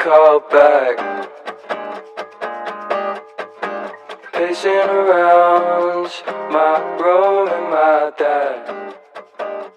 call back. Pacing around my room in my bed.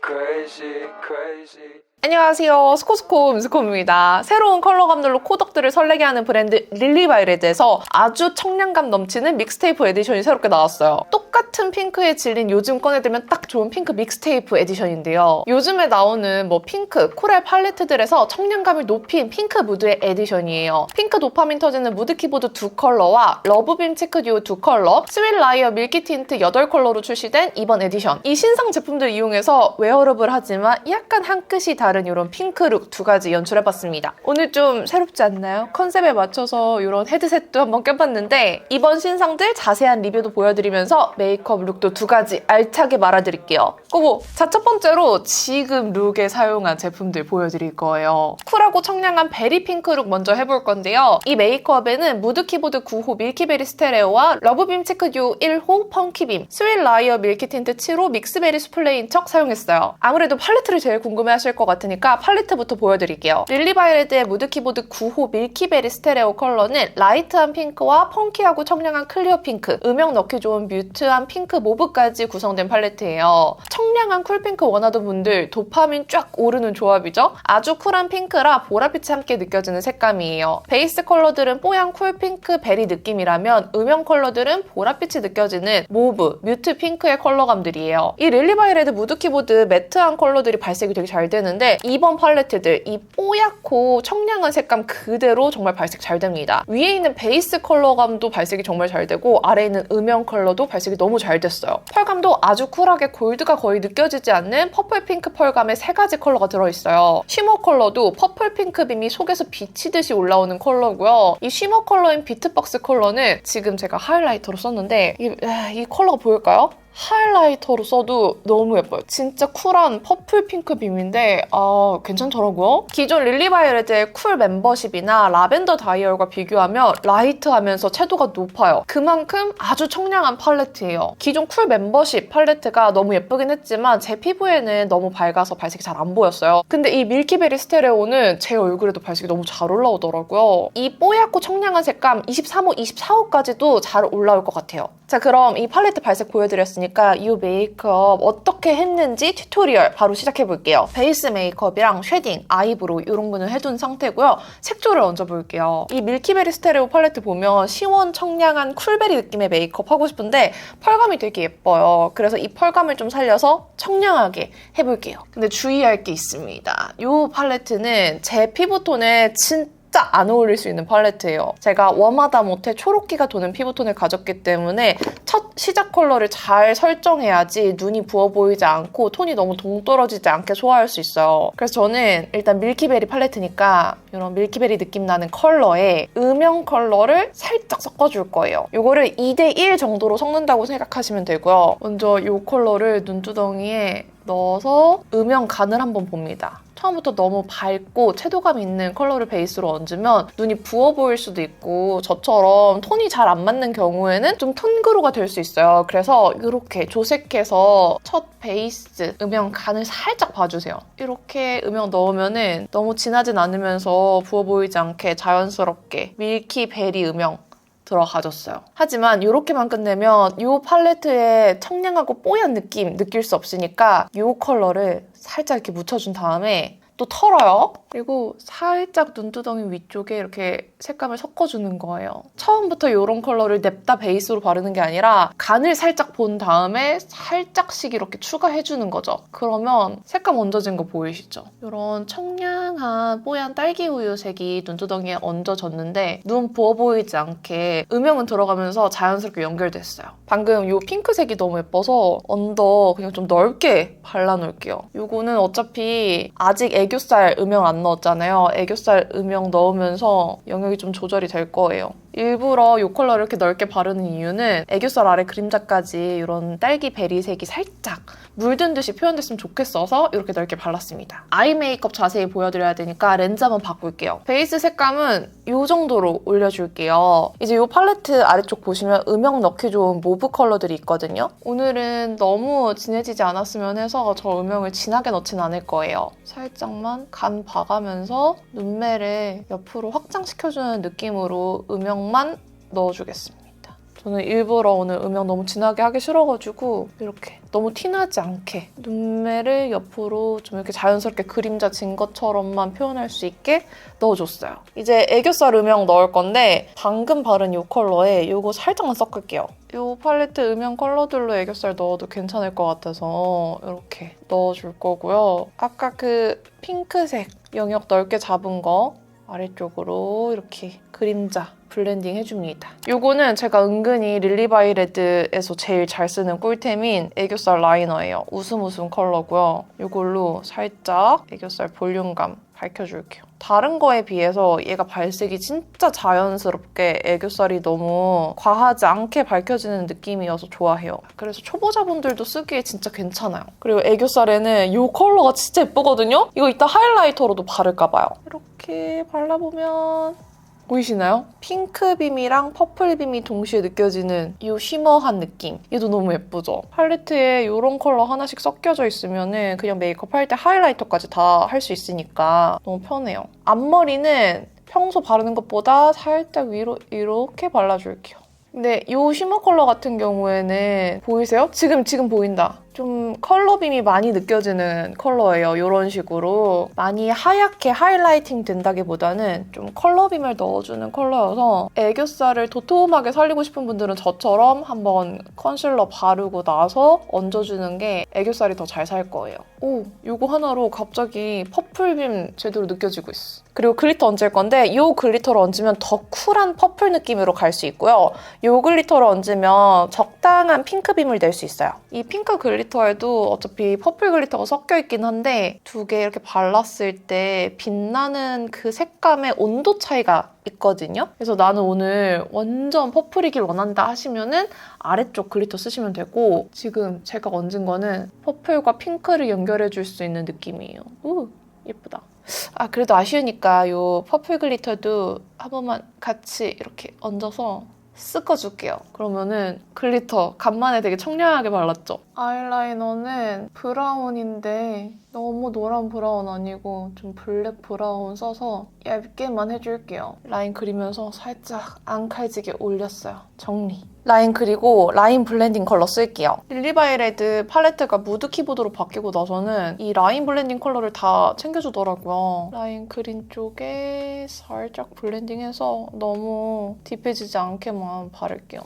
Crazy, crazy. 안녕하세요. 스코스코 음스코입니다. 새로운 컬러감들로 코덕들을 설레게 하는 브랜드 릴리바이레드에서 아주 청량감 넘치는 믹스테이프 에디션이 새롭게 나왔어요. 똑같은 핑크에 질린 요즘 꺼내들면 딱 좋은 핑크 믹스테이프 에디션인데요. 요즘에 나오는 핑크, 코랄 팔레트들에서 청량감을 높인 핑크 무드의 에디션이에요. 핑크 도파민 터지는 무드 키보드 2컬러와 러브빔 체크 듀오 2컬러, 스윗 라이어 밀키 틴트 8컬러로 출시된 이번 에디션. 이 신상 제품들 이용해서 웨어러블 하지만 약간 한 끗이 다른 이런 핑크룩 두 가지 연출해봤습니다. 오늘 좀 새롭지 않나요? 컨셉에 맞춰서 이런 헤드셋도 한번 껴봤는데 이번 신상들 자세한 리뷰도 보여드리면서 메이크업 룩도 두 가지 알차게 말아드릴게요. 고고! 자, 첫 번째로 지금 룩에 사용한 제품들 보여드릴 거예요. 쿨하고 청량한 베리 핑크룩 먼저 해볼 건데요. 이 메이크업에는 무드 키보드 9호 밀키베리 스테레오와 러브빔 체크 듀오 1호 펑키빔, 스윗 라이어 밀키 틴트 7호 믹스베리 수플레인 척 사용했어요. 아무래도 팔레트를 제일 궁금해하실 것 같으니까 팔레트부터 보여드릴게요. 릴리바이레드의 무드 키보드 9호 밀키베리 스테레오 컬러는 라이트한 핑크와 펑키하고 청량한 클리어 핑크, 음영 넣기 좋은 뮤트한 핑크 모브까지 구성된 팔레트예요. 청량한 쿨핑크 원하던 분들 도파민 쫙 오르는 조합이죠? 아주 쿨한 핑크라 보랏빛이 함께 느껴지는 색감이에요. 베이스 컬러들은 뽀얀 쿨핑크 베리 느낌이라면 음영 컬러들은 보랏빛이 느껴지는 모브, 뮤트 핑크의 컬러감들이에요. 이 릴리바이레드 무드 키보드 매트한 컬러들이 발색이 되게 잘 되는데 이번 팔레트들 이 뽀얗고 청량한 색감 그대로 정말 발색 잘 됩니다. 위에 있는 베이스 컬러감도 발색이 정말 잘 되고 아래에 있는 음영 컬러도 발색이 너무 잘 됐어요. 펄감도 아주 쿨하게 골드가 거의 느껴지지 않는 퍼플 핑크 펄감의 세 가지 컬러가 들어있어요. 쉬머 컬러도 퍼플 핑크 빔이 속에서 비치듯이 올라오는 컬러고요. 이 쉬머 컬러인 비트박스 컬러는 지금 제가 하이라이터로 썼는데 이 컬러가 보일까요? 하이라이터로 써도 너무 예뻐요. 진짜 쿨한 퍼플 핑크 빔인데 괜찮더라고요. 기존 릴리바이레드의 쿨 멤버십이나 라벤더 다이얼과 비교하면 라이트하면서 채도가 높아요. 그만큼 아주 청량한 팔레트예요. 기존 쿨 멤버십 팔레트가 너무 예쁘긴 했지만 제 피부에는 너무 밝아서 발색이 잘 안 보였어요. 근데 이 밀키베리 스테레오는 제 얼굴에도 발색이 너무 잘 올라오더라고요. 이 뽀얗고 청량한 색감 23호, 24호까지도 잘 올라올 것 같아요. 자, 그럼 이 팔레트 발색 보여드렸으니까 이 메이크업 어떻게 했는지 튜토리얼 바로 시작해볼게요. 베이스 메이크업이랑 쉐딩, 아이브로우 이런 거는 해둔 상태고요. 색조를 얹어볼게요. 이 밀키베리 스테레오 팔레트 보면 시원 청량한 쿨베리 느낌의 메이크업 하고 싶은데 펄감이 되게 예뻐요. 그래서 이 펄감을 좀 살려서 청량하게 해볼게요. 근데 주의할 게 있습니다. 이 팔레트는 제 피부톤에 진짜 안 어울릴 수 있는 팔레트예요. 제가 웜하다 못해 초록기가 도는 피부톤을 가졌기 때문에 첫 시작 컬러를 잘 설정해야지 눈이 부어 보이지 않고 톤이 너무 동떨어지지 않게 소화할 수 있어요. 그래서 저는 일단 밀키베리 팔레트니까 이런 밀키베리 느낌 나는 컬러에 음영 컬러를 살짝 섞어줄 거예요. 이거를 2대1 정도로 섞는다고 생각하시면 되고요. 먼저 이 컬러를 눈두덩이에 넣어서 음영 간을 한번 봅니다. 처음부터 너무 밝고 채도감 있는 컬러를 베이스로 얹으면 눈이 부어 보일 수도 있고 저처럼 톤이 잘 안 맞는 경우에는 좀 톤그로가 될 수 있어요. 그래서 이렇게 조색해서 첫 베이스 음영 간을 살짝 봐주세요. 이렇게 음영 넣으면 너무 진하진 않으면서 부어 보이지 않게 자연스럽게 밀키베리 음영 들어가줬어요. 하지만 이렇게만 끝내면 이 팔레트의 청량하고 뽀얀 느낌 느낄 수 없으니까 이 컬러를 살짝 이렇게 묻혀준 다음에 또 털어요. 그리고 살짝 눈두덩이 위쪽에 이렇게 색감을 섞어주는 거예요. 처음부터 이런 컬러를 냅다 베이스로 바르는 게 아니라 간을 살짝 본 다음에 살짝씩 이렇게 추가해주는 거죠. 그러면 색감 얹어진 거 보이시죠? 이런 청량한 뽀얀 딸기 우유 색이 눈두덩이에 얹어졌는데 눈 부어 보이지 않게 음영은 들어가면서 자연스럽게 연결됐어요. 방금 이 핑크색이 너무 예뻐서 언더 그냥 좀 넓게 발라놓을게요. 이거는 어차피 아직 애교살 음영 안 넣었잖아요. 애교살 음영 넣으면서 영역이 좀 조절이 될 거예요. 일부러 이 컬러를 이렇게 넓게 바르는 이유는 애교살 아래 그림자까지 이런 딸기 베리색이 살짝 물든 듯이 표현됐으면 좋겠어서 이렇게 넓게 발랐습니다. 아이 메이크업 자세히 보여드려야 되니까 렌즈 한번 바꿀게요. 베이스 색감은 이 정도로 올려줄게요. 이제 이 팔레트 아래쪽 보시면 음영 넣기 좋은 모브 컬러들이 있거든요. 오늘은 너무 진해지지 않았으면 해서 저 음영을 진하게 넣진 않을 거예요. 살짝만 간 봐가면서 눈매를 옆으로 확장시켜주는 느낌으로 음영만 넣어주겠습니다. 저는 일부러 오늘 음영 너무 진하게 하기 싫어가지고 이렇게 너무 티나지 않게 눈매를 옆으로 좀 이렇게 자연스럽게 그림자 진 것처럼만 표현할 수 있게 넣어줬어요. 이제 애교살 음영 넣을 건데 방금 바른 이 컬러에 이거 살짝만 섞을게요. 이 팔레트 음영 컬러들로 애교살 넣어도 괜찮을 것 같아서 이렇게 넣어줄 거고요. 아까 그 핑크색 영역 넓게 잡은 거 아래쪽으로 이렇게 그림자 블렌딩 해줍니다. 요거는 제가 은근히 릴리바이레드에서 제일 잘 쓰는 꿀템인 애교살 라이너예요. 웃음 컬러고요. 요걸로 살짝 애교살 볼륨감 밝혀줄게요. 다른 거에 비해서 얘가 발색이 진짜 자연스럽게 애교살이 너무 과하지 않게 밝혀지는 느낌이어서 좋아해요. 그래서 초보자분들도 쓰기에 진짜 괜찮아요. 그리고 애교살에는 이 컬러가 진짜 예쁘거든요? 이거 이따 하이라이터로도 바를까 봐요. 이렇게 발라보면 보이시나요? 핑크빔이랑 퍼플빔이 동시에 느껴지는 이 쉬머한 느낌. 얘도 너무 예쁘죠? 팔레트에 이런 컬러 하나씩 섞여져 있으면 그냥 메이크업 할 때 하이라이터까지 다 할 수 있으니까 너무 편해요. 앞머리는 평소 바르는 것보다 살짝 위로 이렇게 발라줄게요. 근데 이 쉬머 컬러 같은 경우에는 보이세요? 지금 보인다. 좀 컬러빔이 많이 느껴지는 컬러예요. 이런 식으로 많이 하얗게 하이라이팅 된다기보다는 좀 컬러빔을 넣어주는 컬러여서 애교살을 도톰하게 살리고 싶은 분들은 저처럼 한번 컨실러 바르고 나서 얹어주는 게 애교살이 더 잘 살 거예요. 오, 이거 하나로 갑자기 퍼플빔 제대로 느껴지고 있어. 그리고 글리터 얹을 건데 이 글리터를 얹으면 더 쿨한 퍼플 느낌으로 갈 수 있고요. 이 글리터를 얹으면 적당한 핑크빔을 낼 수 있어요. 이 핑크 글리터에도 어차피 퍼플 글리터가 섞여 있긴 한데 두 개 이렇게 발랐을 때 빛나는 그 색감의 온도 차이가 있거든요. 그래서 나는 오늘 완전 퍼플이길 원한다 하시면은 아래쪽 글리터 쓰시면 되고 지금 제가 얹은 거는 퍼플과 핑크를 연결해줄 수 있는 느낌이에요. 오, 예쁘다. 아, 그래도 아쉬우니까 이 퍼플 글리터도 한 번만 같이 이렇게 얹어서 섞어줄게요. 그러면은 글리터 간만에 되게 청량하게 발랐죠? 아이라이너는 브라운인데 너무 노란 브라운 아니고 좀 블랙 브라운 써서 얇게만 해줄게요. 라인 그리면서 살짝 안 칼지게 올렸어요. 정리. 라인 그리고 라인 블렌딩 컬러 쓸게요. 릴리바이레드 팔레트가 무드 키보드로 바뀌고 나서는 이 라인 블렌딩 컬러를 다 챙겨주더라고요. 라인 그린 쪽에 살짝 블렌딩해서 너무 딥해지지 않게만 바를게요.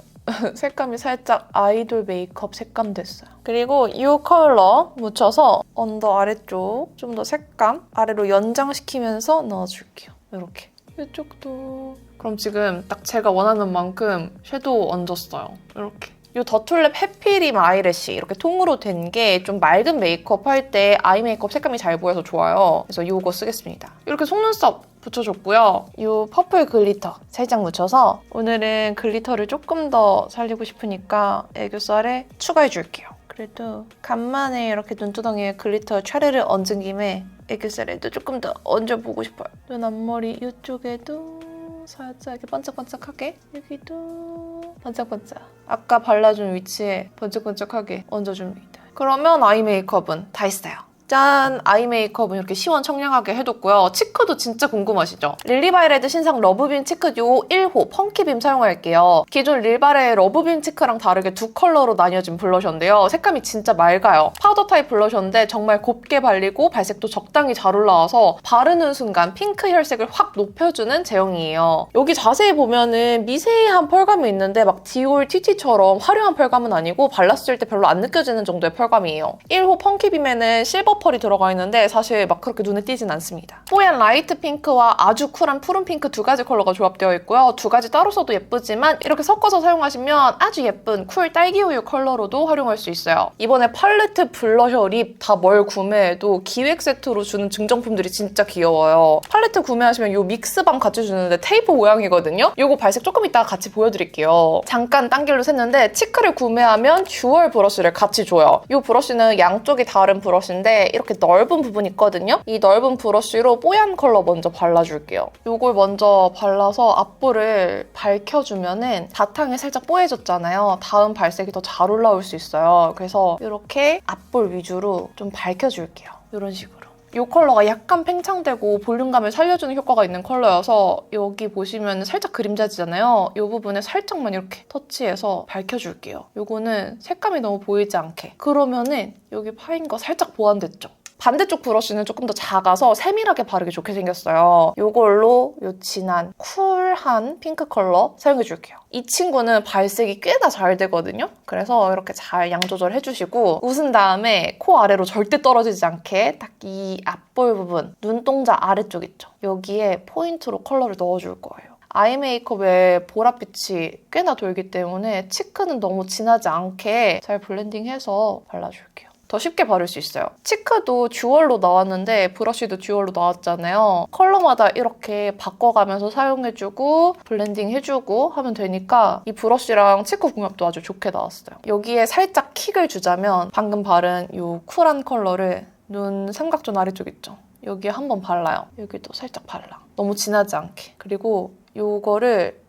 색감이 살짝 아이돌 메이크업 색감 됐어요. 그리고 이 컬러 묻혀서 언더 아래쪽 좀 더 색감 아래로 연장시키면서 넣어줄게요. 이렇게. 이쪽도. 그럼 지금 딱 제가 원하는 만큼 섀도우 얹었어요. 이렇게. 이 더툴랩 해피림 아이래쉬 이렇게 통으로 된 게 좀 맑은 메이크업 할 때 아이 메이크업 색감이 잘 보여서 좋아요. 그래서 이거 쓰겠습니다. 이렇게 속눈썹 붙여줬고요. 이 퍼플 글리터 살짝 묻혀서 오늘은 글리터를 조금 더 살리고 싶으니까 애교살에 추가해줄게요. 그래도 간만에 이렇게 눈두덩이에 글리터 차례를 얹은 김에 애교살에도 조금 더 얹어보고 싶어요. 눈 앞머리 이쪽에도 살짝 이렇게 반짝반짝하게 여기도 반짝반짝 아까 발라준 위치에 반짝반짝하게 얹어줍니다. 그러면 아이 메이크업은 다 했어요. 짠! 아이 메이크업은 이렇게 시원청량하게 해뒀고요. 치크도 진짜 궁금하시죠? 릴리바이레드 신상 러브빔 치크 듀오 1호 펑키빔 사용할게요. 기존 릴바레의 러브빔 치크랑 다르게 두 컬러로 나뉘어진 블러셔인데요. 색감이 진짜 맑아요. 파우더 타입 블러셔인데 정말 곱게 발리고 발색도 적당히 잘 올라와서 바르는 순간 핑크 혈색을 확 높여주는 제형이에요. 여기 자세히 보면은 미세한 펄감이 있는데 막 디올 TT처럼 화려한 펄감은 아니고 발랐을 때 별로 안 느껴지는 정도의 펄감이에요. 1호 펑키빔에는 실버 컬러 펄이 들어가 있는데 사실 막 그렇게 눈에 띄진 않습니다. 뽀얀 라이트 핑크와 아주 쿨한 푸른 핑크 두 가지 컬러가 조합되어 있고요. 두 가지 따로 써도 예쁘지만 이렇게 섞어서 사용하시면 아주 예쁜 쿨 딸기우유 컬러로도 활용할 수 있어요. 이번에 팔레트, 블러셔, 립 다 뭘 구매해도 기획 세트로 주는 증정품들이 진짜 귀여워요. 팔레트 구매하시면 이 믹스밤 같이 주는데 테이프 모양이거든요. 이거 발색 조금 이따가 같이 보여드릴게요. 잠깐 딴 길로 샜는데 치크를 구매하면 듀얼 브러쉬를 같이 줘요. 이 브러쉬는 양쪽이 다른 브러쉬인데 이렇게 넓은 부분이 있거든요. 이 넓은 브러쉬로 뽀얀 컬러 먼저 발라줄게요. 이걸 먼저 발라서 앞볼을 밝혀주면은 바탕이 살짝 뽀얘졌잖아요. 다음 발색이 더 잘 올라올 수 있어요. 그래서 이렇게 앞볼 위주로 좀 밝혀줄게요. 이런 식으로. 이 컬러가 약간 팽창되고 볼륨감을 살려주는 효과가 있는 컬러여서 여기 보시면 살짝 그림자지잖아요. 이 부분에 살짝만 이렇게 터치해서 밝혀줄게요. 이거는 색감이 너무 보이지 않게. 그러면은 여기 파인 거 살짝 보완됐죠? 반대쪽 브러쉬는 조금 더 작아서 세밀하게 바르기 좋게 생겼어요. 이걸로 이 진한 쿨한 핑크 컬러 사용해줄게요. 이 친구는 발색이 꽤나 잘 되거든요. 그래서 이렇게 잘 양 조절해주시고 웃은 다음에 코 아래로 절대 떨어지지 않게 딱 이 앞볼 부분, 눈동자 아래쪽 있죠? 여기에 포인트로 컬러를 넣어줄 거예요. 아이 메이크업에 보랏빛이 꽤나 돌기 때문에 치크는 너무 진하지 않게 잘 블렌딩해서 발라줄게요. 더 쉽게 바를 수 있어요. 치크도 듀얼로 나왔는데 브러쉬도 듀얼로 나왔잖아요. 컬러마다 이렇게 바꿔가면서 사용해주고 블렌딩 해주고 하면 되니까 이 브러쉬랑 치크 궁합도 아주 좋게 나왔어요. 여기에 살짝 킥을 주자면 방금 바른 이 쿨한 컬러를 눈 삼각존 아래쪽 있죠? 여기에 한번 발라요. 여기도 살짝 발라. 너무 진하지 않게. 그리고 이거를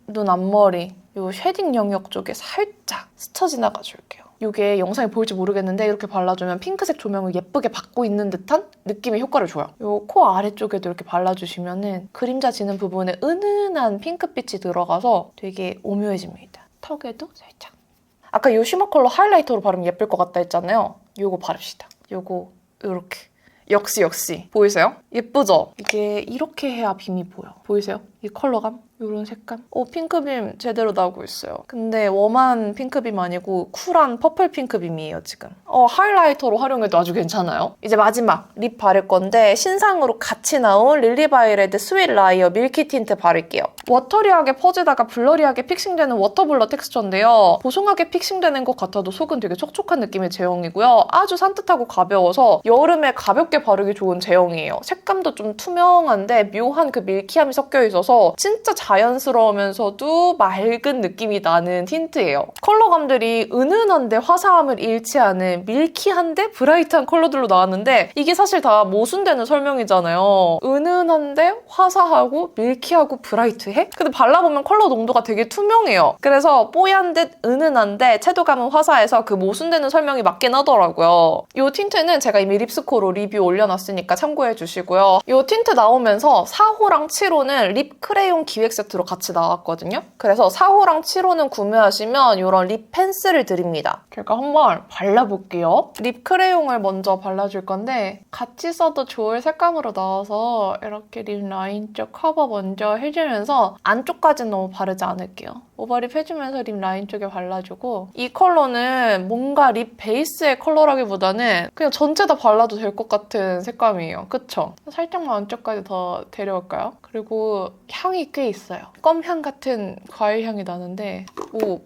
눈 앞머리, 이 쉐딩 영역 쪽에 살짝 스쳐 지나가 줄게요. 이게 영상에 보일지 모르겠는데 이렇게 발라주면 핑크색 조명을 예쁘게 받고 있는 듯한 느낌의 효과를 줘요. 이 코 아래쪽에도 이렇게 발라주시면 그림자 지는 부분에 은은한 핑크빛이 들어가서 되게 오묘해집니다. 턱에도 살짝. 아까 이 쉬머 컬러 하이라이터로 바르면 예쁠 것 같다 했잖아요. 이거 바릅시다. 이거 이렇게. 역시. 보이세요? 예쁘죠? 이게 이렇게 해야 빔이 보여. 보이세요? 이 컬러감? 이런 색감? 핑크빔 제대로 나오고 있어요. 근데 웜한 핑크빔 아니고 쿨한 퍼플 핑크빔이에요, 지금. 하이라이터로 활용해도 아주 괜찮아요. 이제 마지막 립 바를 건데 신상으로 같이 나온 릴리바이레드 스윗 라이어 밀키 틴트 바를게요. 워터리하게 퍼지다가 블러리하게 픽싱되는 워터블러 텍스처인데요. 보송하게 픽싱되는 것 같아도 속은 되게 촉촉한 느낌의 제형이고요. 아주 산뜻하고 가벼워서 여름에 가볍게 바르기 좋은 제형이에요. 색감도 좀 투명한데 묘한 그 밀키함이 섞여 있어서 진짜 자연스러우면서도 맑은 느낌이 나는 틴트예요. 컬러감들이 은은한데 화사함을 잃지 않은 밀키한데 브라이트한 컬러들로 나왔는데 이게 사실 다 모순되는 설명이잖아요. 은은한데 화사하고 밀키하고 브라이트해? 근데 발라보면 컬러 농도가 되게 투명해요. 그래서 뽀얀 듯 은은한데 채도감은 화사해서 그 모순되는 설명이 맞긴 하더라고요. 이 틴트는 제가 이미 립스코로 리뷰 올려놨으니까 참고해주시고요. 이 틴트 나오면서 4호랑 7호는 립 크레용 기획 세트로 같이 나왔거든요. 그래서 4호랑 7호는 구매하시면 이런 립 펜슬을 드립니다. 제가 한번 발라볼게요. 립 크레용을 먼저 발라줄 건데 같이 써도 좋을 색감으로 나와서 이렇게 립 라인 쪽 커버 먼저 해주면서 안쪽까지는 너무 바르지 않을게요. 오버립 해주면서 립 라인 쪽에 발라주고 이 컬러는 뭔가 립 베이스의 컬러라기보다는 그냥 전체 다 발라도 될 것 같은 색감이에요. 그쵸? 살짝만 안쪽까지 더 데려올까요? 그리고 향이 꽤 있어요. 껌향 같은 과일 향이 나는데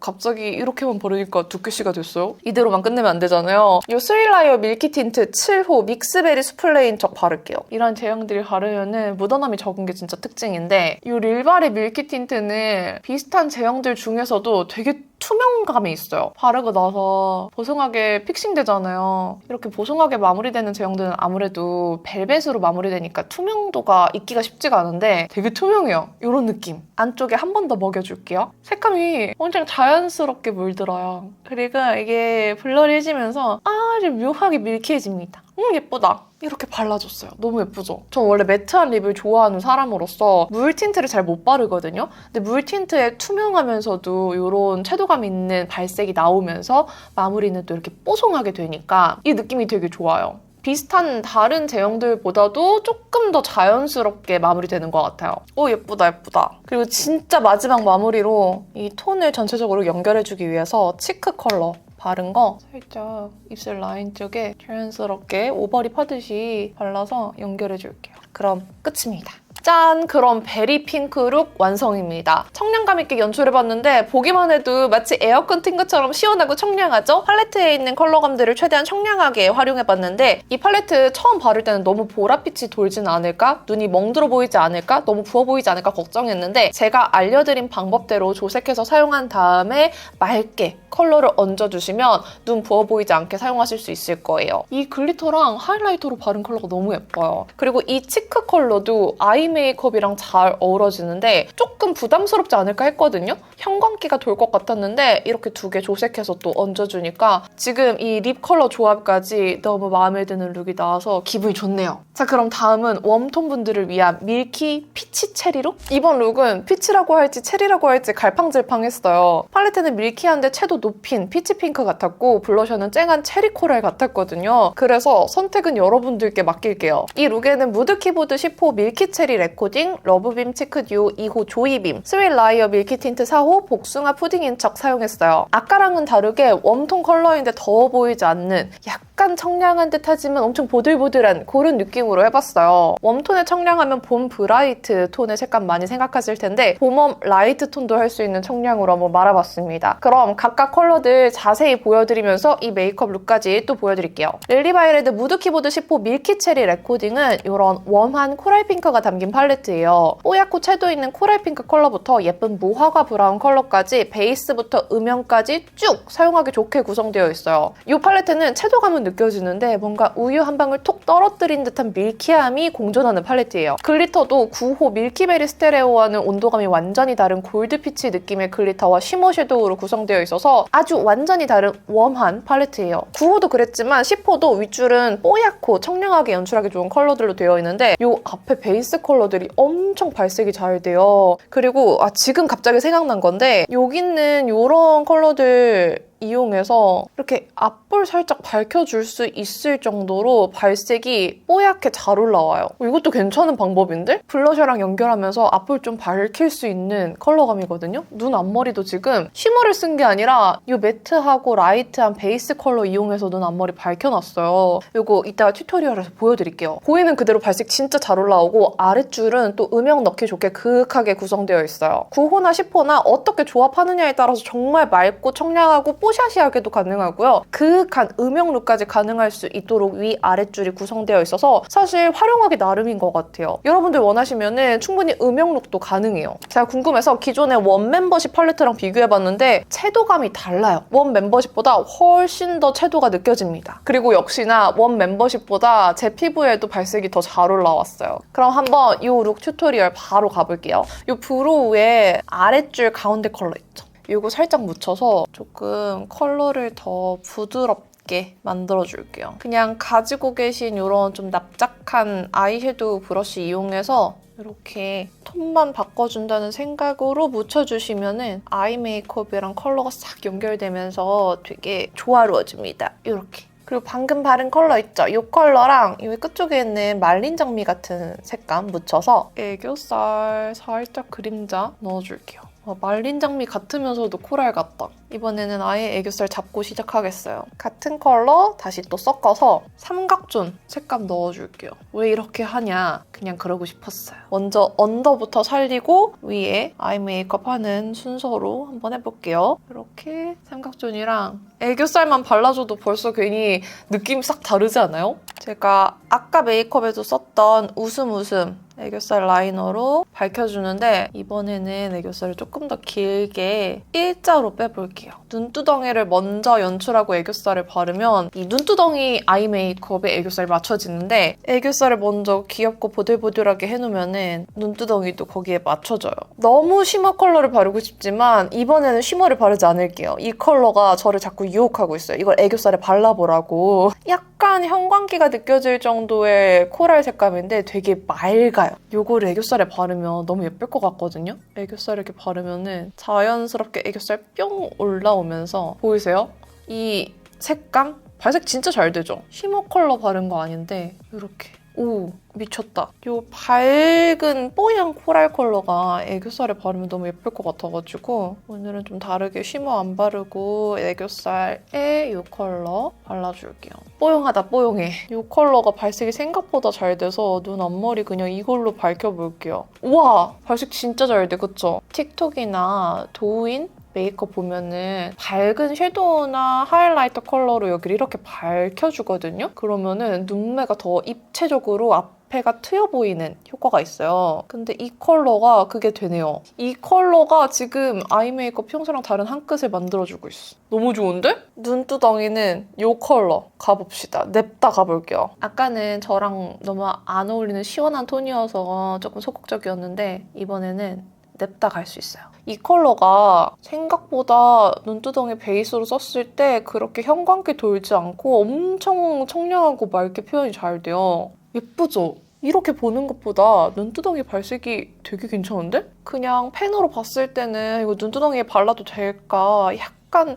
갑자기 이렇게만 바르니까 두께씨가 됐어요? 이대로만 끝내면 안 되잖아요. 이 스릴라이어 밀키 틴트 7호 믹스베리 수플레인 척 바를게요. 이런 제형들이 바르면 묻어남이 적은 게 진짜 특징인데 이 릴바리 밀키 틴트는 비슷한 제형들 중에서도 되게 투명감이 있어요. 바르고 나서 보송하게 픽싱되잖아요. 이렇게 보송하게 마무리되는 제형들은 아무래도 벨벳으로 마무리되니까 투명도가 있기가 쉽지가 않은데 되게 투명해요. 이런 느낌. 안쪽에 한 번 더 먹여줄게요. 색감이 엄청 자연스럽게 물들어요. 그리고 이게 블러리해지면서 아주 묘하게 밀키해집니다. 예쁘다. 이렇게 발라줬어요. 너무 예쁘죠? 전 원래 매트한 립을 좋아하는 사람으로서 물 틴트를 잘 못 바르거든요. 근데 물 틴트에 투명하면서도 이런 채도감 있는 발색이 나오면서 마무리는 또 이렇게 뽀송하게 되니까 이 느낌이 되게 좋아요. 비슷한 다른 제형들보다도 조금 더 자연스럽게 마무리되는 것 같아요. 예쁘다. 그리고 진짜 마지막 마무리로 이 톤을 전체적으로 연결해주기 위해서 치크 컬러 바른 거 살짝 입술 라인 쪽에 자연스럽게 오버립 하듯이 발라서 연결해줄게요. 그럼 끝입니다. 짠! 그럼 베리 핑크 룩 완성입니다. 청량감 있게 연출해봤는데 보기만 해도 마치 에어컨 튼 것처럼 시원하고 청량하죠? 팔레트에 있는 컬러감들을 최대한 청량하게 활용해봤는데 이 팔레트 처음 바를 때는 너무 보랏빛이 돌진 않을까? 눈이 멍들어 보이지 않을까? 너무 부어 보이지 않을까 걱정했는데 제가 알려드린 방법대로 조색해서 사용한 다음에 맑게 컬러를 얹어주시면 눈 부어 보이지 않게 사용하실 수 있을 거예요. 이 글리터랑 하이라이터로 바른 컬러가 너무 예뻐요. 그리고 이 치크 컬러도 아이 메이크업이랑 잘 어우러지는데 조금 부담스럽지 않을까 했거든요? 형광기가 돌 것 같았는데 이렇게 두 개 조색해서 또 얹어주니까 지금 이 립 컬러 조합까지 너무 마음에 드는 룩이 나와서 기분이 좋네요. 자, 그럼 다음은 웜톤 분들을 위한 밀키 피치 체리 룩? 이번 룩은 피치라고 할지 체리라고 할지 갈팡질팡했어요. 팔레트는 밀키한데 채도 높인 피치 핑크 같았고 블러셔는 쨍한 체리 코랄 같았거든요. 그래서 선택은 여러분들께 맡길게요. 이 룩에는 무드 키보드 10호 밀키 체리 레코딩, 러브빔 치크 듀오 2호 조이빔, 스윗 라이어 밀키 틴트 4호 복숭아 푸딩 인척 사용했어요. 아까랑은 다르게 웜톤 컬러인데 더워 보이지 않는 약간 청량한 듯 하지만 엄청 보들보들한 그런 느낌으로 해봤어요. 웜톤에 청량하면 봄 브라이트 톤의 색감 많이 생각하실 텐데 봄웜 라이트 톤도 할 수 있는 청량으로 한번 말아봤습니다. 그럼 각각 컬러들 자세히 보여드리면서 이 메이크업 룩까지 또 보여드릴게요. 릴리바이레드 무드 키보드 10호 밀키 체리 레코딩은 이런 웜한 코랄 핑크가 담긴 팔레트예요. 뽀얗고 채도 있는 코랄 핑크 컬러부터 예쁜 무화과 브라운 컬러까지 베이스부터 음영까지 쭉 사용하기 좋게 구성되어 있어요. 이 팔레트는 채도감은 느껴지는데 뭔가 우유 한 방울 톡 떨어뜨린 듯한 밀키함이 공존하는 팔레트예요. 글리터도 9호 밀키베리 스테레오와는 온도감이 완전히 다른 골드피치 느낌의 글리터와 쉬머 섀도우로 구성되어 있어서 아주 완전히 다른 웜한 팔레트예요. 9호도 그랬지만 10호도 윗줄은 뽀얗고 청량하게 연출하기 좋은 컬러들로 되어 있는데 이 앞에 베이스 컬러들이 엄청 발색이 잘 돼요. 그리고 지금 갑자기 생각난 건데 여기 있는 이런 컬러들 이용해서 이렇게 앞볼 살짝 밝혀줄 수 있을 정도로 발색이 뽀얗게 잘 올라와요. 이것도 괜찮은 방법인데? 블러셔랑 연결하면서 앞볼 좀 밝힐 수 있는 컬러감이거든요? 눈 앞머리도 지금 쉬머를 쓴 게 아니라 이 매트하고 라이트한 베이스 컬러 이용해서 눈 앞머리 밝혀놨어요. 이거 이따가 튜토리얼에서 보여드릴게요. 보이는 그대로 발색 진짜 잘 올라오고 아랫줄은 또 음영 넣기 좋게 그윽하게 구성되어 있어요. 9호나 10호나 어떻게 조합하느냐에 따라서 정말 맑고 청량하고 뽀샤시하게도 가능하고요. 그윽한 음영 룩까지 가능할 수 있도록 위 아랫줄이 구성되어 있어서 사실 활용하기 나름인 것 같아요. 여러분들 원하시면 충분히 음영 룩도 가능해요. 제가 궁금해서 기존의 원 멤버십 팔레트랑 비교해봤는데 채도감이 달라요. 원 멤버십보다 훨씬 더 채도가 느껴집니다. 그리고 역시나 원 멤버십보다 제 피부에도 발색이 더 잘 올라왔어요. 그럼 한번 이 룩 튜토리얼 바로 가볼게요. 이 브로우의 아랫줄 가운데 컬러 있죠? 이거 살짝 묻혀서 조금 컬러를 더 부드럽게 만들어줄게요. 그냥 가지고 계신 이런 좀 납작한 아이섀도우 브러쉬 이용해서 이렇게 톤만 바꿔준다는 생각으로 묻혀주시면 아이 메이크업이랑 컬러가 싹 연결되면서 되게 조화로워집니다. 이렇게. 그리고 방금 바른 컬러 있죠? 이 컬러랑 이 끝쪽에 있는 말린 장미 같은 색감 묻혀서 애교살 살짝 그림자 넣어줄게요. 말린 장미 같으면서도 코랄 같다. 이번에는 아예 애교살 잡고 시작하겠어요. 같은 컬러 다시 또 섞어서 삼각존 색감 넣어줄게요. 왜 이렇게 하냐? 그냥 그러고 싶었어요. 먼저 언더부터 살리고 위에 아이 메이크업 하는 순서로 한번 해볼게요. 이렇게 삼각존이랑 애교살만 발라줘도 벌써 괜히 느낌이 싹 다르지 않아요? 제가 아까 메이크업에도 썼던 웃음 애교살 라이너로 밝혀주는데 이번에는 애교살을 조금 더 길게 일자로 빼볼게요. 눈두덩이를 먼저 연출하고 애교살을 바르면 이 눈두덩이 아이 메이크업에 애교살이 맞춰지는데 애교살을 먼저 귀엽고 보들보들하게 해놓으면 눈두덩이도 거기에 맞춰져요. 너무 쉬머 컬러를 바르고 싶지만 이번에는 쉬머를 바르지 않을게요. 이 컬러가 저를 자꾸 유혹하고 있어요. 이걸 애교살에 발라보라고. 약간 형광기가 느껴질 정도의 코랄 색감인데 되게 맑아요. 요거를 애교살에 바르면 너무 예쁠 것 같거든요? 애교살에 이렇게 바르면은 자연스럽게 애교살 뿅 올라오면서 보이세요? 이 색감? 발색 진짜 잘 되죠? 쉬머 컬러 바른 거 아닌데 이렇게 오, 미쳤다. 이 밝은 뽀얀 코랄 컬러가 애교살에 바르면 너무 예쁠 것 같아가지고 오늘은 좀 다르게 쉬머 안 바르고 애교살에 이 컬러 발라줄게요. 뽀용하다 뽀용해. 이 컬러가 발색이 생각보다 잘 돼서 눈 앞머리 그냥 이걸로 밝혀볼게요. 우와! 발색 진짜 잘 돼, 그쵸? 틱톡이나 도우인 메이크업 보면은 밝은 섀도우나 하이라이터 컬러로 여기를 이렇게 밝혀주거든요? 그러면은 눈매가 더 입체적으로 앞에가 트여 보이는 효과가 있어요. 근데 이 컬러가 그게 되네요. 이 컬러가 지금 아이 메이크업 평소랑 다른 한 끗을 만들어주고 있어. 너무 좋은데? 눈두덩이는 이 컬러 가봅시다. 냅다 가볼게요. 아까는 저랑 너무 안 어울리는 시원한 톤이어서 조금 소극적이었는데 이번에는 냅다 갈 수 있어요. 이 컬러가 생각보다 눈두덩이 베이스로 썼을 때 그렇게 형광기 돌지 않고 엄청 청량하고 맑게 표현이 잘 돼요. 예쁘죠? 이렇게 보는 것보다 눈두덩이 발색이 되게 괜찮은데? 그냥 펜으로 봤을 때는 이거 눈두덩이에 발라도 될까 약간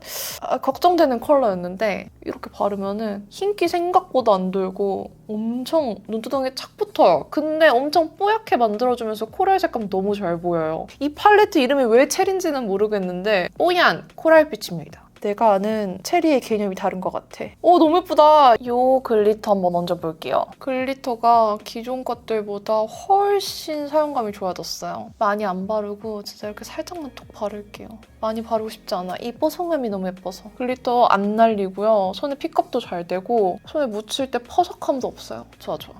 걱정되는 컬러였는데 이렇게 바르면은 흰기 생각보다 안 돌고 엄청 눈두덩이에 착 붙어요. 근데 엄청 뽀얗게 만들어주면서 코랄 색감 너무 잘 보여요. 이 팔레트 이름이 왜 체리인지는 모르겠는데 뽀얀 코랄빛입니다. 내가 아는 체리의 개념이 다른 것 같아. 오, 너무 예쁘다. 이 글리터 한번 얹어볼게요. 글리터가 기존 것들보다 훨씬 사용감이 좋아졌어요. 많이 안 바르고 진짜 이렇게 살짝만 톡 바를게요. 많이 바르고 싶지 않아. 이 뽀송함이 너무 예뻐서. 글리터 안 날리고요. 손에 픽업도 잘 되고 손에 묻힐 때 퍼석함도 없어요. 좋아, 좋아.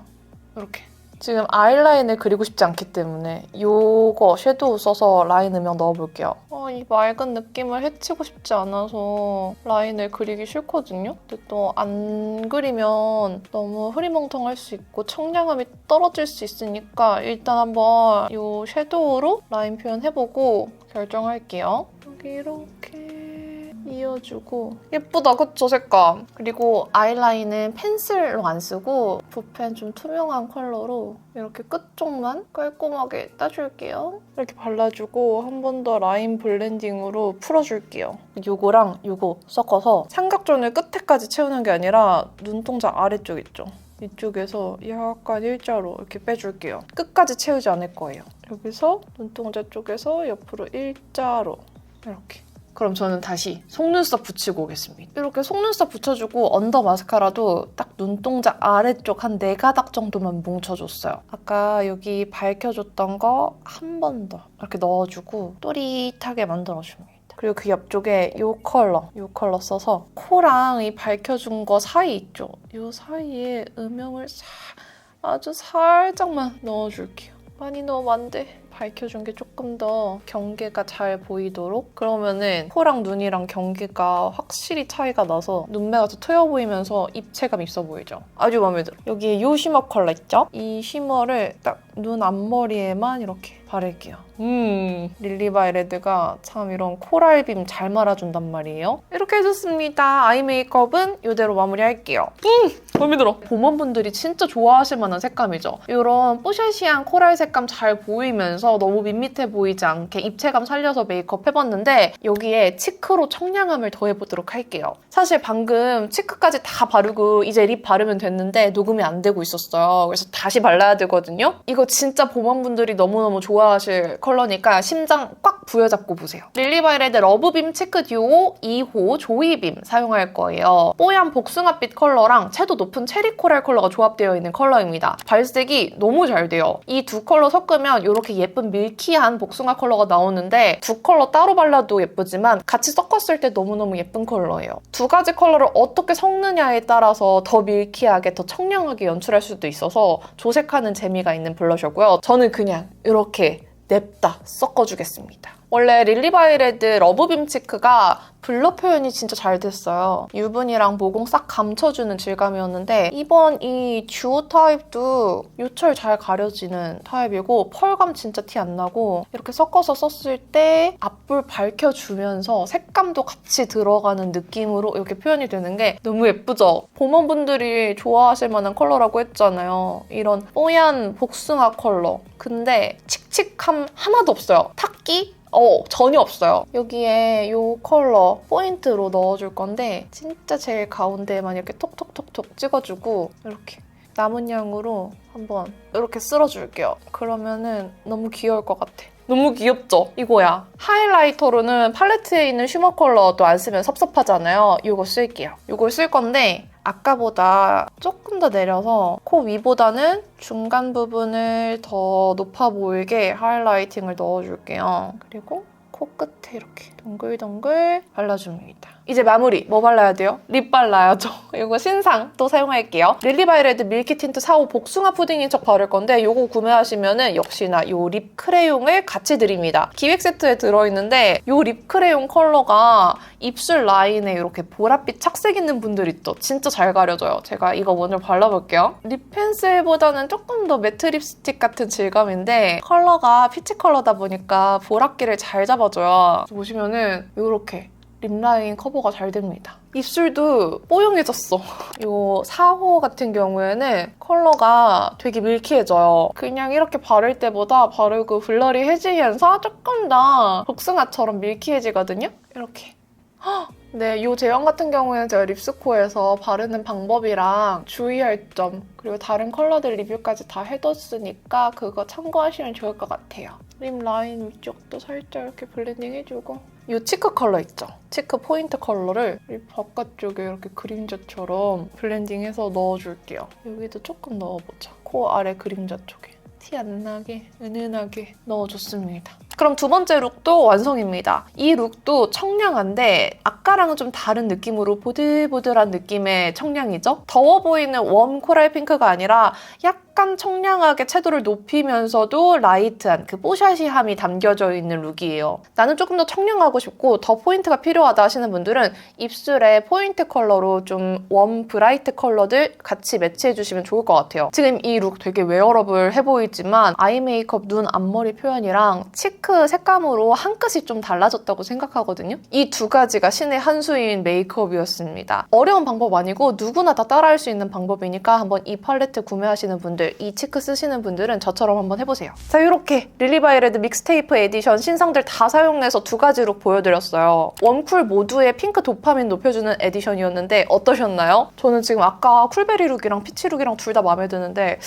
이렇게. 지금 아이라인을 그리고 싶지 않기 때문에 이거 섀도우 써서 라인 음영 넣어볼게요. 이 맑은 느낌을 해치고 싶지 않아서 라인을 그리기 싫거든요? 근데 또 안 그리면 너무 흐리멍텅할 수 있고 청량함이 떨어질 수 있으니까 일단 한번 이 섀도우로 라인 표현해보고 결정할게요. 여기 이렇게 이어주고 예쁘다, 그쵸? 색감. 그리고 아이라인은 펜슬로 안 쓰고 붓펜 좀 투명한 컬러로 이렇게 끝쪽만 깔끔하게 따줄게요. 이렇게 발라주고 한 번 더 라인 블렌딩으로 풀어줄게요. 요거랑 요거 섞어서 삼각존을 끝에까지 채우는 게 아니라 눈동자 아래쪽 있죠? 이쪽에서 약간 일자로 이렇게 빼줄게요. 끝까지 채우지 않을 거예요. 여기서 눈동자 쪽에서 옆으로 일자로 이렇게. 그럼 저는 다시 속눈썹 붙이고 오겠습니다. 이렇게 속눈썹 붙여주고 언더 마스카라도 딱 눈동자 아래쪽 한 4가닥 정도만 뭉쳐줬어요. 아까 여기 밝혀줬던 거 한 번 더 이렇게 넣어주고 또릿하게 만들어줍니다. 그리고 그 옆쪽에 이 컬러 써서 코랑 이 밝혀준 거 사이 있죠? 이 사이에 음영을 아주 살짝만 넣어줄게요. 많이 넣으면 안 돼. 밝혀준 게 조금 더 경계가 잘 보이도록. 그러면은 코랑 눈이랑 경계가 확실히 차이가 나서 눈매가 더 트여 보이면서 입체감 있어 보이죠? 아주 마음에 들어. 여기에 이 쉬머 컬러 있죠? 이 쉬머를 딱 눈 앞머리에만 이렇게 바를게요. 릴리바이레드가 참 이런 코랄빔 잘 말아준단 말이에요. 이렇게 해줬습니다. 아이 메이크업은 이대로 마무리할게요. 마음에 들어. 봄원분들이 진짜 좋아하실 만한 색감이죠. 이런 뽀샤시한 코랄 색감 잘 보이면서 너무 밋밋해 보이지 않게 입체감 살려서 메이크업 해봤는데 여기에 치크로 청량함을 더해보도록 할게요. 사실 방금 치크까지 다 바르고 이제 립 바르면 됐는데 녹음이 안 되고 있었어요. 그래서 다시 발라야 되거든요. 이거 진짜 봄원분들이 너무너무 좋아하실 컬러니까 심장 꽉 부여잡고 보세요. 릴리바이레드 러브빔 치크 듀오 2호 조이빔 사용할 거예요. 뽀얀 복숭아빛 컬러랑 채도 높은 체리 코랄 컬러가 조합되어 있는 컬러입니다. 발색이 너무 잘 돼요. 이 두 컬러 섞으면 이렇게 예쁜 밀키한 복숭아 컬러가 나오는데 두 컬러 따로 발라도 예쁘지만 같이 섞었을 때 너무너무 예쁜 컬러예요. 두 가지 컬러를 어떻게 섞느냐에 따라서 더 밀키하게, 더 청량하게 연출할 수도 있어서 조색하는 재미가 있는 블러셔고요. 저는 그냥 이렇게 냅다 섞어주겠습니다. 원래 릴리바이레드 러브빔 치크가 블러 표현이 진짜 잘 됐어요. 유분이랑 모공 싹 감춰주는 질감이었는데 이번 이 듀오 타입도 요철 잘 가려지는 타입이고 펄감 진짜 티 안 나고 이렇게 섞어서 썼을 때 앞볼 밝혀주면서 색감도 같이 들어가는 느낌으로 이렇게 표현이 되는 게 너무 예쁘죠? 봄원분들이 좋아하실 만한 컬러라고 했잖아요. 이런 뽀얀 복숭아 컬러. 근데 칙칙함 하나도 없어요. 탁기? 전혀 없어요. 여기에 이 컬러 포인트로 넣어줄 건데 진짜 제일 가운데에만 이렇게 톡톡톡톡 찍어주고 이렇게 남은 양으로 한번 이렇게 쓸어줄게요. 그러면은 너무 귀여울 것 같아. 너무 귀엽죠? 이거야. 하이라이터로는 팔레트에 있는 쉬머 컬러 또 안 쓰면 섭섭하잖아요. 이거 쓸게요. 이걸 쓸 건데 아까보다 조금 더 내려서 코 위보다는 중간 부분을 더 높아 보이게 하이라이팅을 넣어줄게요. 그리고 코끝에 이렇게 동글동글 발라줍니다. 이제 마무리 뭐 발라야 돼요? 립 발라야죠. 이거 신상 또 사용할게요. 릴리바이레드 밀키 틴트 4호 복숭아 푸딩인 척 바를 건데 이거 구매하시면은 역시나 이 립 크레용을 같이 드립니다. 기획 세트에 들어있는데 이 립 크레용 컬러가 입술 라인에 이렇게 보랏빛 착색 있는 분들 있죠? 진짜 잘 가려져요. 제가 이거 먼저 발라볼게요. 립 펜슬보다는 조금 더 매트 립스틱 같은 질감인데 컬러가 피치 컬러다 보니까 보랏기를 잘 잡아줘요. 보시면은 이렇게 립라인 커버가 잘 됩니다. 입술도 뽀용해졌어. 이 4호 같은 경우에는 컬러가 되게 밀키해져요. 그냥 이렇게 바를 때보다 바르고 블러리해지면서 조금 더 복숭아처럼 밀키해지거든요? 이렇게. 네, 이 제형 같은 경우에는 제가 립스코에서 바르는 방법이랑 주의할 점 그리고 다른 컬러들 리뷰까지 다 해뒀으니까 그거 참고하시면 좋을 것 같아요. 립 라인 위쪽도 살짝 이렇게 블렌딩 해주고 이 치크 컬러 있죠? 치크 포인트 컬러를 립 바깥쪽에 이렇게 그림자처럼 블렌딩해서 넣어줄게요. 여기도 조금 넣어보자. 코 아래 그림자 쪽에. 티 안 나게 은은하게 넣어줬습니다. 그럼 두 번째 룩도 완성입니다. 이 룩도 청량한데 아까랑은 좀 다른 느낌으로 보들보들한 느낌의 청량이죠? 더워 보이는 웜 코랄 핑크가 아니라 약간 청량하게 채도를 높이면서도 라이트한 그 뽀샤시함이 담겨져 있는 룩이에요. 나는 조금 더 청량하고 싶고 더 포인트가 필요하다 하시는 분들은 입술에 포인트 컬러로 좀 웜 브라이트 컬러들 같이 매치해주시면 좋을 것 같아요. 지금 이 룩 되게 웨어러블 해 보이지만 아이 메이크업, 눈, 앞머리 표현이랑 치크 색감으로 한 끗이 좀 달라졌다고 생각하거든요. 이 두 가지가 신의 한 수인 메이크업이었습니다. 어려운 방법 아니고 누구나 다 따라할 수 있는 방법이니까 한번 이 팔레트 구매하시는 분들, 이 치크 쓰시는 분들은 저처럼 한번 해보세요. 자, 이렇게 릴리바이레드 믹스테이프 에디션 신상들 다 사용해서 두 가지 룩 보여드렸어요. 웜쿨 모두의 핑크 도파민 높여주는 에디션이었는데 어떠셨나요? 저는 지금 아까 쿨베리 룩이랑 피치 룩이랑 둘 다 마음에 드는데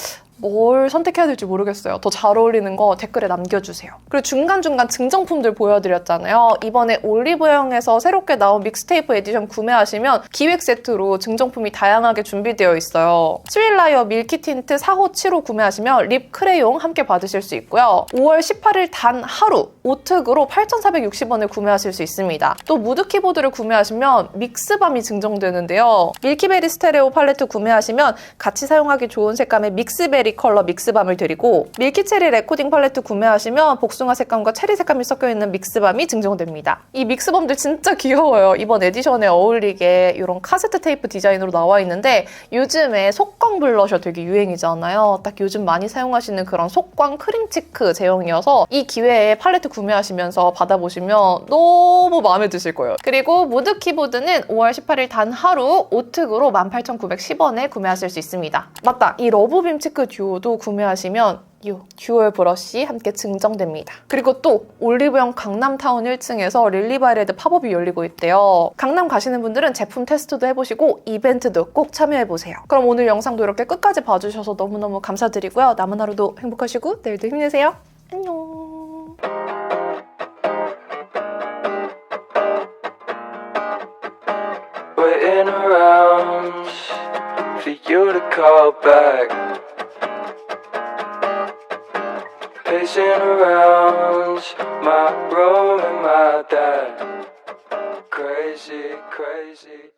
뭘 선택해야 될지 모르겠어요. 더 잘 어울리는 거 댓글에 남겨주세요. 그리고 중간중간 증정품들 보여드렸잖아요. 이번에 올리브영에서 새롭게 나온 믹스테이프 에디션 구매하시면 기획 세트로 증정품이 다양하게 준비되어 있어요. 스윌라이어 밀키 틴트 4호 7호 구매하시면 립 크레용 함께 받으실 수 있고요. 5월 18일 단 하루 오특으로 8,460원에 구매하실 수 있습니다. 또 무드 키보드를 구매하시면 믹스밤이 증정되는데요. 밀키베리 스테레오 팔레트 구매하시면 같이 사용하기 좋은 색감의 믹스베리 컬러 믹스밤을 드리고 밀키체리 레코딩 팔레트 구매하시면 복숭아 색감과 체리 색감이 섞여있는 믹스밤이 증정됩니다. 이 믹스밤들 진짜 귀여워요. 이번 에디션에 어울리게 이런 카세트 테이프 디자인으로 나와 있는데 요즘에 속광 블러셔 되게 유행이잖아요. 딱 요즘 많이 사용하시는 그런 속광 크림치크 제형이어서 이 기회에 팔레트 구매하시면서 받아보시면 너무 마음에 드실 거예요. 그리고 무드 키보드는 5월 18일 단 하루 오특으로 18,910원에 구매하실 수 있습니다. 맞다! 이 러브빔 치크 듀오도 구매하시면 이 듀얼 브러쉬 함께 증정됩니다. 그리고 또 올리브영 강남타운 1층에서 릴리바이레드 팝업이 열리고 있대요. 강남 가시는 분들은 제품 테스트도 해보시고 이벤트도 꼭 참여해보세요. 그럼 오늘 영상도 이렇게 끝까지 봐주셔서 너무너무 감사드리고요. 남은 하루도 행복하시고 내일도 힘내세요. 안녕. Waiting around for you to call back. Pacing around my room in my dad. Crazy, crazy.